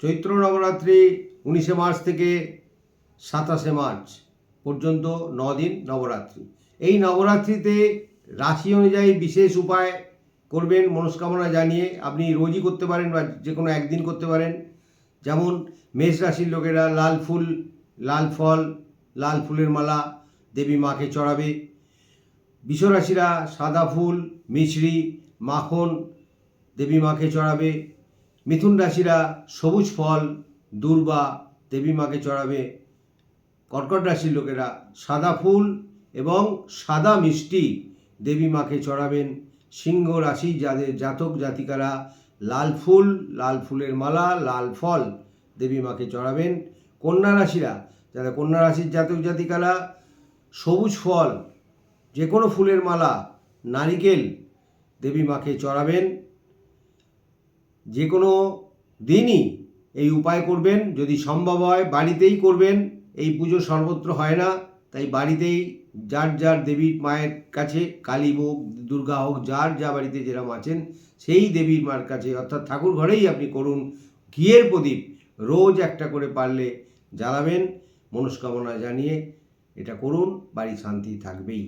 চৈত্র Navratri 19শে March থেকে 27শে March পর্যন্ত 9 দিন নবরাত্রি। এই নবরাত্রিতে রাশি অনুযায়ী বিশেষ উপায় করবেন মনস্কামনা জানিয়ে। আপনি রোজই করতে পারেন বা যে কোনো একদিন করতে পারেন। যেমন মেষ রাশির লোকেরা লাল ফুল, লাল ফল, লাল ফুলের মালা দেবী মাকে চড়াবে। বৃষ রাশিরা সাদা ফুল, মিছরি, মাখন দেবী মাকে চড়াবে। মিথুন রাশিরা সবুজ ফল, দূর্বা দেবী মাকে চড়াবে। কর্কট রাশির লোকেরা সাদা ফুল এবং সাদা মিষ্টি দেবী মাকে চড়াবেন। সিংহ রাশি যাদের জাতক জাতিকারা লাল ফুল, লাল ফুলের মালা, লাল ফল দেবী মাকে চড়াবেন। কন্যা রাশিরা যারা কন্যা রাশির জাতক জাতিকারা সবুজ ফল, যে কোনো ফুলের মালা, নারিকেল দেবী মাকে চড়াবেন। যে কোনো দিনই এই উপায় করবেন, যদি সম্ভব হয় বাড়িতেই করবেন। এই পুজো সর্বত্র হয় না, তাই বাড়িতেই যার যার দেবীর মায়ের কাছে, কালী হোক, দুর্গা হোক, যার যা বাড়িতে যেরকম আছেন সেই দেবীর মার কাছে অর্থাৎ ঠাকুর ঘরেই আপনি করুন। ঘিয়ের প্রদীপ রোজ একটা করে পারলে জ্বালাবেন মনস্কামনা জানিয়ে। এটা করুন, বাড়ি শান্তি থাকবেই।